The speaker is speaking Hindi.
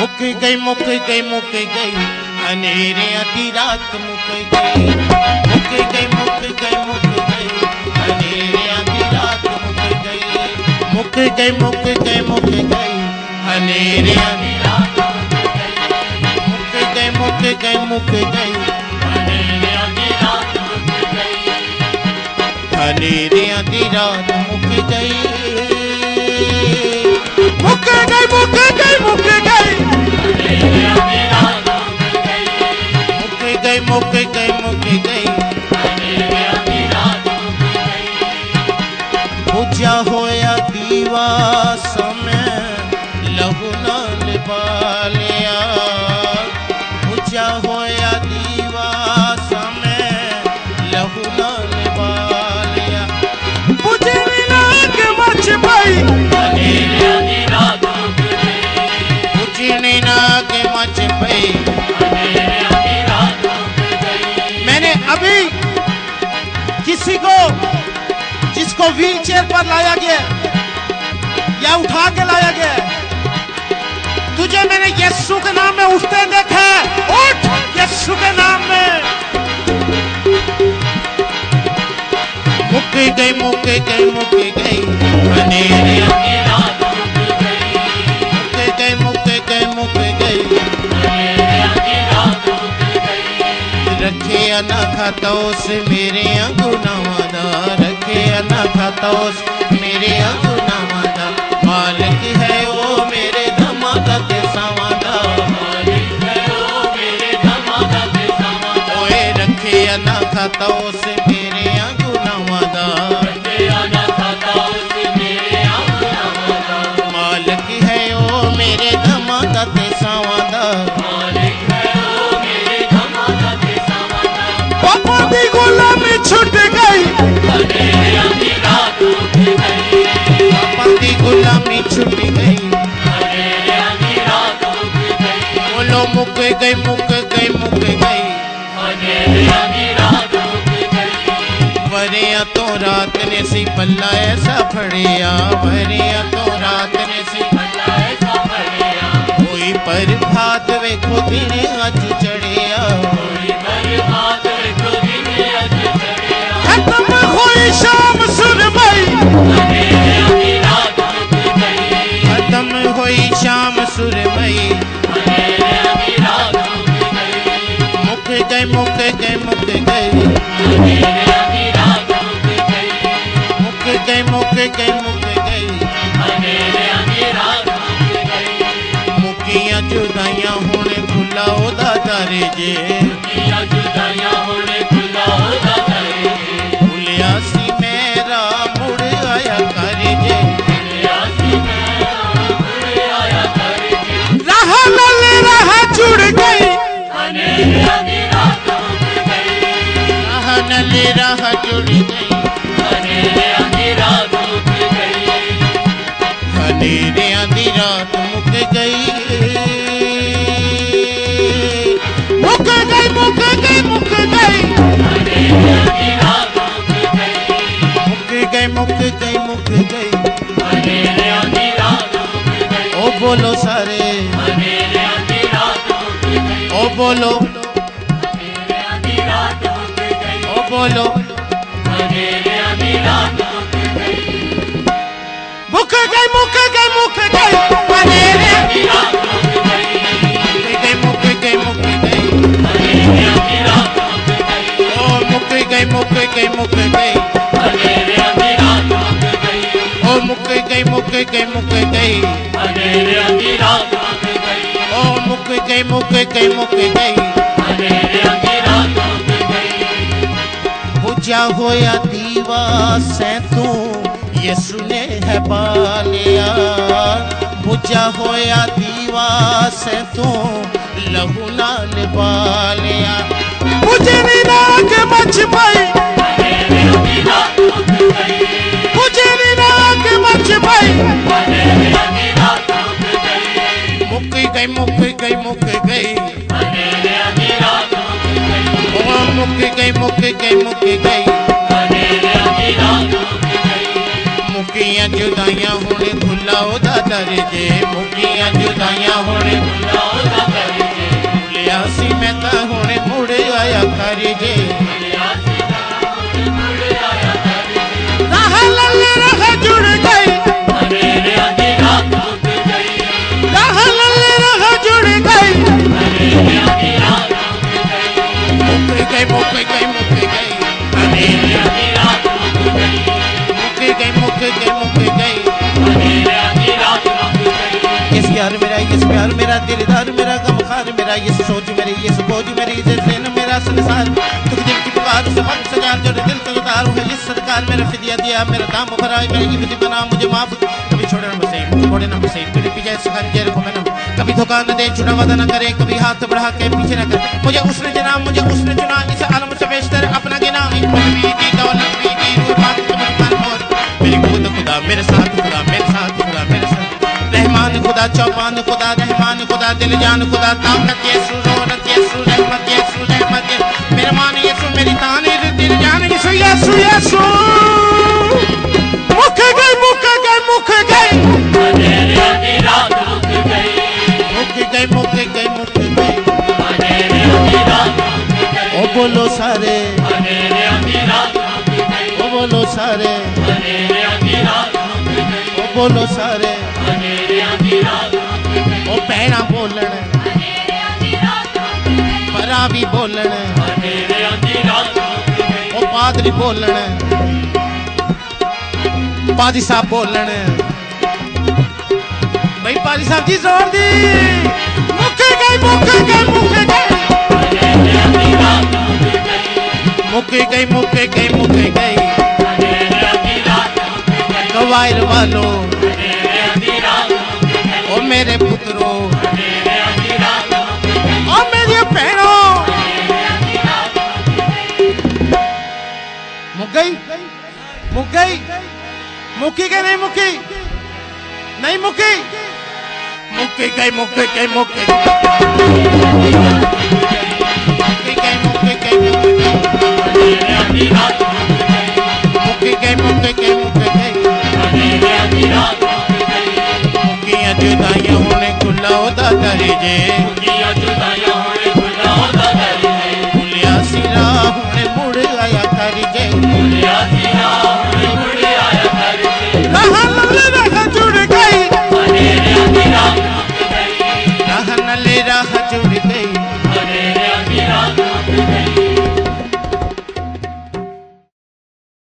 मुक गई मुक गई मुक गई अनेरे आधी रात मुक गई। मुक गई मुक गई मुक गई अनेरे आधी रात मुक गई। मुक गई मुक गई मुक गई अनेरे आधी रात मुक गई। मुक गई मुक गई अनेरे आधी रात मुक गई। अनेरे आधी रात मुक गई। मुक गई मुक गई मुक गई मुक गई मुक गई बुझा होया दीवा समय लहू नाल बालिया। बुझा होया दीवा समय लहू नाल बालिया। बुझनी नाग मच पई बुझनी नाग मच पई। अभी किसी को जिसको व्हील चेयर पर लाया गया या उठा के लाया गया, तुझे मैंने यीशु के नाम में उठते देखा है। उठ यीशु के नाम में। मुक गई मुक गई मुक गई अनेरे आधी रात मुक गई। मुक गई मुक गई मुक गई अनेरे आधी रात मुक गई। रखे अना खातोस मेरे गुनाहां दा। रखे अना खातोस मेरे गुनाहां दा। मालिक है ओ मेरे धमाका ते सावां दा। मालिक है ओ मेरे धमाका ते सावां दा। ओए रखे अना खातोस मेरे गुनाहां दा। रखे अना खातोस मेरे गुनाहां दा। मालिक है ओ मेरे धमाका ते सावां दा। मालिक है ओ मेरे धमाका ते सावां दा। पापा दी गुलामी छूट गई अनेरे आधी रात मुक गई। पापा दी गुलामी छूट गई अनेरे आधी रात मुक गई। बोलो मुक गई मुक गई मुक गई अनेरे आधी रात मुक गई। वरिया तो रात ने सी पल्ला ऐसा फड़िया। वरिया तो रात ने सी पल्ला ऐसा फड़िया। कोई पर भात वेखो दिन अज चढ़िया। कोई पर भात वेखो दिन अज चढ़िया। खत्म हुई शाम सुरमई अनेरे आधी रात मुक गई। खत्म हुई शाम सुरमई अनेरे आधी रात मुक गई। मुक गई मुक गई मुक गई अनेरे आधी रात मुक गई। मुक गई मुक गई मुक गई अनेरे आधी रात मुक गई। मुकिया जुदाइयां होने खुला ओदा दर जे। मुकिया जुदाइयां होने खुला ओदा दर जे। भुलिया सी मेरा मुड़ आया कर जे। भुलिया सी मेरा मुड़ आया कर जे। राह नल राह जुड़ गई अनेरे आधी रात मुक गई। राह नल राह जुड़ गई अनेरे आधी रात मुक गई। अनेरे आधी रात मुक गई। मुक गई मुक गई मुक गई अनेरे आधी रात मुक गई। मुक गई मुक गई मुक गई अनेरे आधी रात मुक गई। ओ बोलो सारे अनेरे आधी रात मुक गई। ओ बोलो अनेरे आधी रात मुक गई। ओ बोलो अनेरे आधी रात मुक गई। मुक गई मुक गई मुक गई अनेरे आधी रात मुक गई। मुक गई मुक गई अनेरे आधी रात मुक गई। ओ मुक गई मुक गई मुक गई अनेरे आधी रात मुक गई। ओ मुक गई मुक गई मुक गई अनेरे आधी रात मुक गई। ओ मुक गई मुक गई मुक गई अनेरे आधी रात मुक गई। बुझा होया दीवा से तू यीशु ने है बालिया। बुझा होया दीवा से तू लहू नाल बालिया। बुझनी नाग मच पई अनेरे आधी रात मुक गई। बुझनी नाग मच पई अनेरे आधी रात मुक गई। मुक गई मुक गई मुक गई अनेरे आधी रात मुक गई। ओ मुक गई मुक गई मुक गई अनेरे आधी रात मुक गई। मुकिया जुदाइयां होने खुला ओदा कर जे मुकिया जुदाइयां होने खुला ओदा कर जे भुलिया सी मैं तां हुणे मुड़ आया कर जे राह लल्ले राह जुड़ गई मेरे आधी रात रुक गई राह लल्ले राह जुड़ गई मेरे आधी रात रुक गई मुक गई मुक गई मेरे आधी रात रुक गई मुक गई मुक गई मुक गई मेरे आधी रात रुक गई इस यार मेरा इस प्यार मेरा दिलदार मेरा गमखार मेरा ये सोच मेरी ये सोच मेरी ये दिन मेरा संसार तुझ दिल की पुकार से मन सजार जो दिल से उतार है इस सरकार मेरा फिदिया दिया मेरा दाम भरा मेरी इब्द बना मुझे माफ कभी छोड़े न बसे मुझे छोड़े न बसे मेरे पीछे सखंजे रखो मैंने कभी धोखा न दे छुड़ा वादा न करे कभी हाथ बढ़ा के पीछे न करे मुझे उसने जना मुझे उसने चुना इस आलम से बेशतर अपना गिना की दौलत की रूपात तुम्हारे मोर मेरी खुदा मेरे साथ खुदा मेरे साथ खुदा मेरे साथ रहमान खुदा चौपान खुदा रहमान खुदा दिल जान खुदा ताकत यीशु रोनत यीशु रहमत यीशु रहमत मेरे मान यीशु मेरी तान दिल जान यीशु यीशु यीशु मुख गई मुख गई मुख गई मेरे आधी रात रुक गई मुख गई मुख गई मुख गई मेरे आधी रात रुक गई ओ बोलो सारे मेरे आधी रात रुक गई ओ बोलो सारे मेरे आधी रात रुक गई ओ बोलो सारे मेरे आधी रात रुक गई ओ पैना बोलन मेरे आधी रात रुक गई परा भी बोलन मेरे आधी रात रुक गई ओ पादरी बोलन पादी साहब बोलन भाई पादी साहब जी जोर दी मुक गई मुक गई मुक गई मेरे आधी रात रुक गई मुक गई मुक गई मुक गई मेरे आधी रात रुक गई कवायर वालों मेरे आधी रात रुक गई ओ मेरे पुत्रों मेरे आधी रात रुक गई ओ मेरी बहनों मेरे आधी रात रुक गई मुक गई मुक गई मुकी के नहीं मुकी नहीं मुकी मुकी गई मुकी गई मुकी गई मुकी गई मेरे आधी रात रुक गई मुकी गई मुकी गई मुकी गई मेरे आधी रात रुक गई मुकिया जुदाइयां होने खुला ओदा कर जे